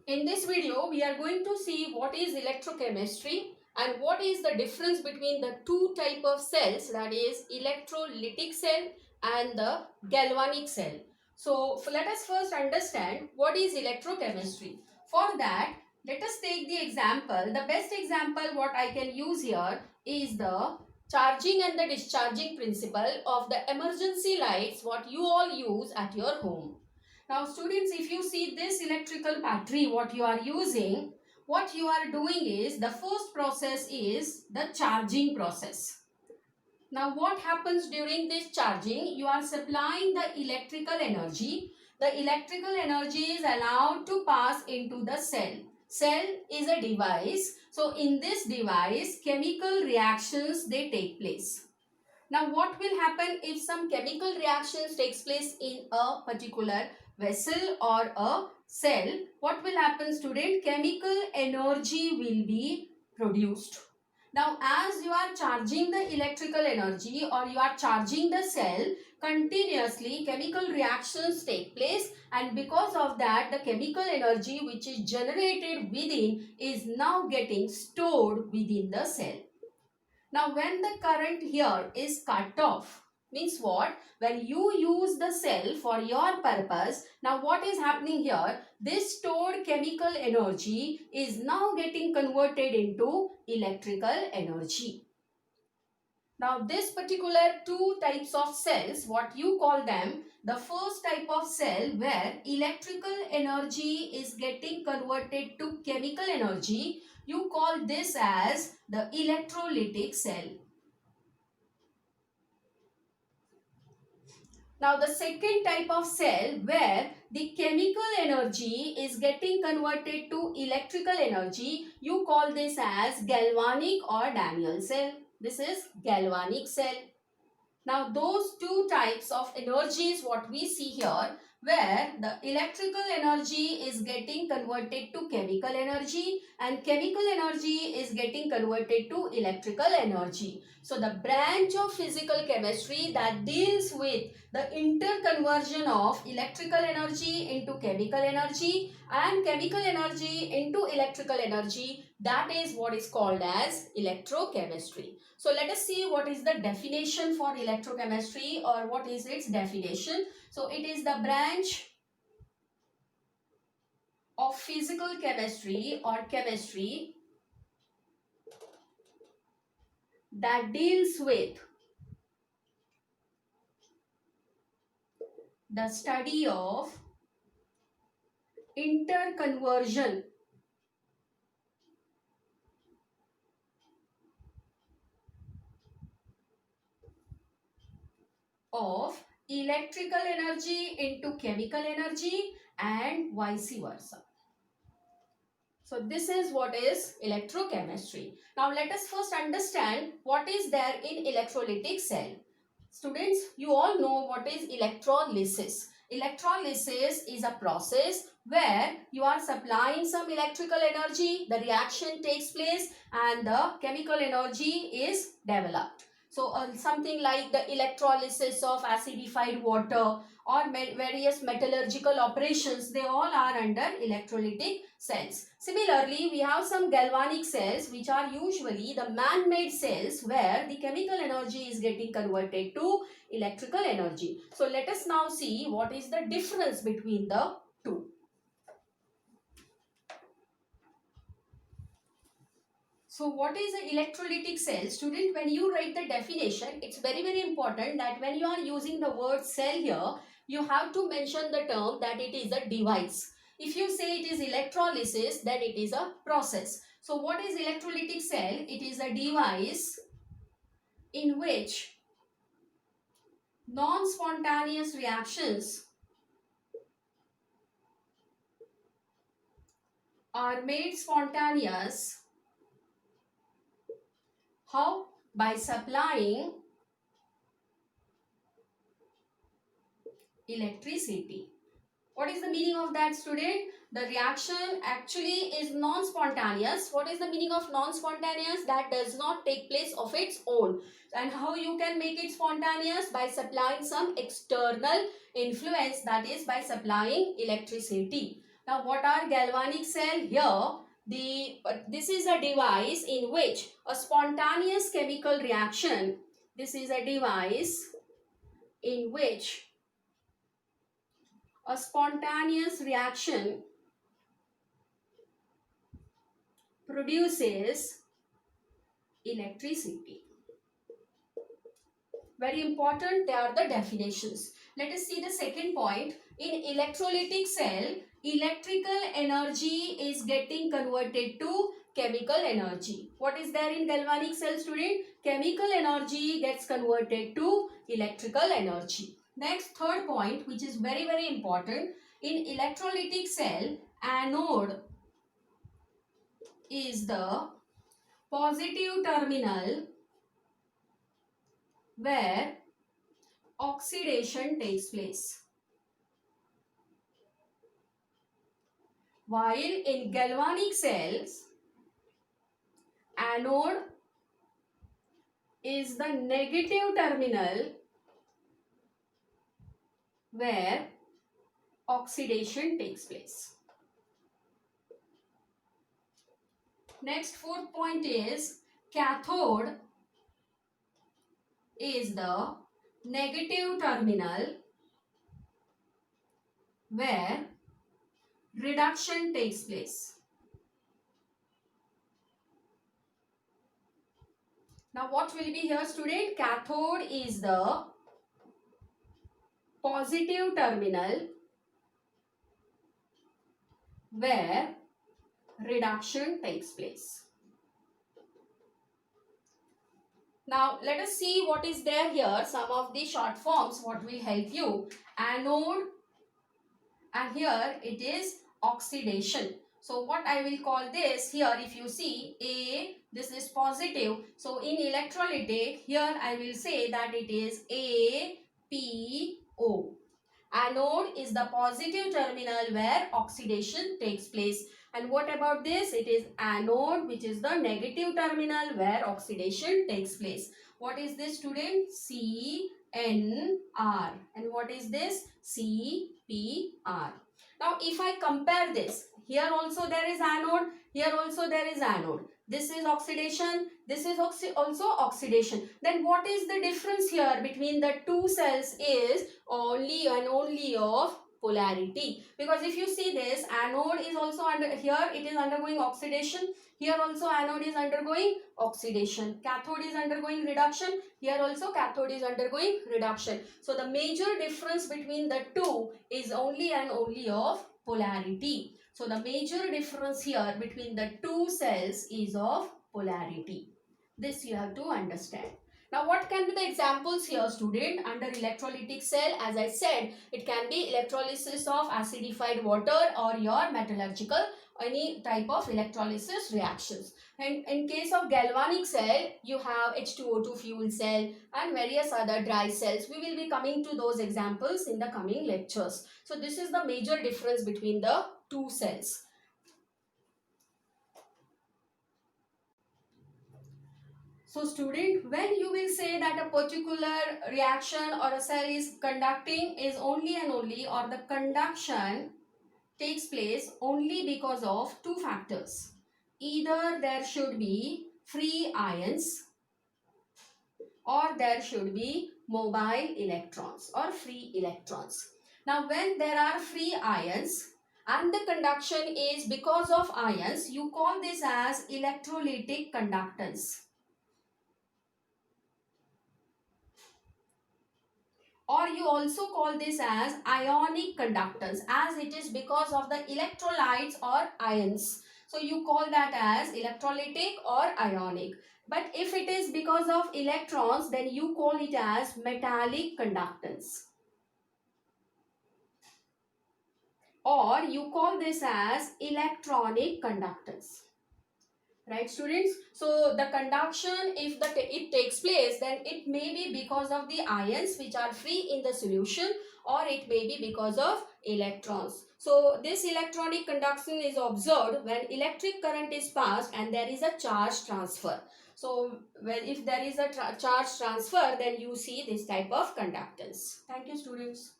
In this video, we are going to see what is electrochemistry and what is the difference between the two type of cells, that is electrolytic cell and the galvanic cell. So let us first understand what is electrochemistry. For that, let us take the example. The best example what I can use here is the charging and the discharging principle of the emergency lights what you all use at your home. Now students, if you see this electrical battery what you are using, what you are doing is the first process is the charging process. Now what happens during this charging? You are supplying the electrical energy. The electrical energy is allowed to pass into the cell. Cell is a device. So in this device, chemical reactions they take place. Now what will happen if some chemical reactions takes place in a particular vessel or a cell? What will happen, student? Chemical energy will be produced. Now as you are charging the electrical energy or you are charging the cell, continuously chemical reactions take place, and because of that the chemical energy which is generated within is now getting stored within the cell. Now when the current here is cut off, means what? When you use the cell for your purpose, now what is happening here? This stored chemical energy is now getting converted into electrical energy. Now this particular two types of cells, what you call them, the first type of cell where electrical energy is getting converted to chemical energy, you call this as the electrolytic cell. Now the second type of cell where the chemical energy is getting converted to electrical energy, you call this as galvanic or Daniell cell. This is galvanic cell. Now those two types of energies what we see here, where the electrical energy is getting converted to chemical energy and chemical energy is getting converted to electrical energy. So the branch of physical chemistry that deals with the interconversion of electrical energy into chemical energy and chemical energy into electrical energy, that is what is called as electrochemistry. So let us see what is the definition for electrochemistry, or what is its definition. So it is the branch of physical chemistry or chemistry that deals with the study of interconversion of electrical energy into chemical energy and vice versa. So this is what is electrochemistry. Now let us first understand what is there in electrolytic cell. Students, you all know what is electrolysis. Electrolysis is a process where you are supplying some electrical energy, the reaction takes place and the chemical energy is developed. So something like the electrolysis of acidified water or various metallurgical operations, they all are under electrolytic cells. Similarly, we have some galvanic cells which are usually the man-made cells where the chemical energy is getting converted to electrical energy. So let us now see what is the difference between the two. So what is an electrolytic cell? Student, when you write the definition, it's very important that when you are using the word cell here, you have to mention the term that it is a device. If you say it is electrolysis, then it is a process. So what is electrolytic cell? It is a device in which non-spontaneous reactions are made spontaneous. How? By supplying electricity. What is the meaning of that, student? The reaction actually is non-spontaneous. What is the meaning of non-spontaneous? That does not take place of its own. And how you can make it spontaneous? By supplying some external influence, that is by supplying electricity. Now what are galvanic cell? Here this is a device in which a spontaneous chemical reaction, this is a device in which a spontaneous reaction produces electricity. Very important, they are the definitions. Let us see the second point. In electrolytic cell, electrical energy is getting converted to chemical energy. What is there in galvanic cell, student? Chemical energy gets converted to electrical energy. Next, third point, which is very, very important. In electrolytic cell, anode is the positive terminal where oxidation takes place. While in galvanic cells, anode is the negative terminal where oxidation takes place. Next, fourth point is cathode is the negative terminal where reduction takes place. Now what will be here, student? Cathode is the positive terminal where reduction takes place. Now let us see what is there here. Some of the short forms what will help you. Anode, and here it is oxidation. So what I will call this here, if you see A, this is positive. So in electrolytic, here I will say that it is APO. Anode is the positive terminal where oxidation takes place. And what about this? It is anode, which is the negative terminal where oxidation takes place. What is this, student? CNR. And what is this? CPR. Now if I compare this, here also there is anode, here also there is anode. This is oxidation, this is also oxidation. Then what is the difference here between the two cells is only and only of polarity. Because if you see this, anode is also here it is undergoing oxidation. Here also anode is undergoing oxidation. Cathode is undergoing reduction. Here also cathode is undergoing reduction. So the major difference between the two is only and only of polarity. So the major difference here between the two cells is of polarity. This you have to understand. Now what can be the examples here, student? Under electrolytic cell, as I said, it can be electrolysis of acidified water or your metallurgical, any type of electrolysis reactions. And in case of galvanic cell, you have H2O2 fuel cell and various other dry cells. We will be coming to those examples in the coming lectures. So this is the major difference between the two cells. So student, when you will say that a particular reaction or a cell is conducting is only and only, or the conduction takes place only because of two factors. Either there should be free ions or there should be mobile electrons or free electrons. Now when there are free ions and the conduction is because of ions, you call this as electrolytic conductance. Or you also call this as ionic conductance, as it is because of the electrolytes or ions. So you call that as electrolytic or ionic. But if it is because of electrons, then you call it as metallic conductance. Or you call this as electronic conductance. Right, students? So the conduction, if it takes place, then it may be because of the ions which are free in the solution, or it may be because of electrons. So this electronic conduction is observed when electric current is passed and there is a charge transfer. So if there is a charge transfer, then you see this type of conductance. Thank you, students.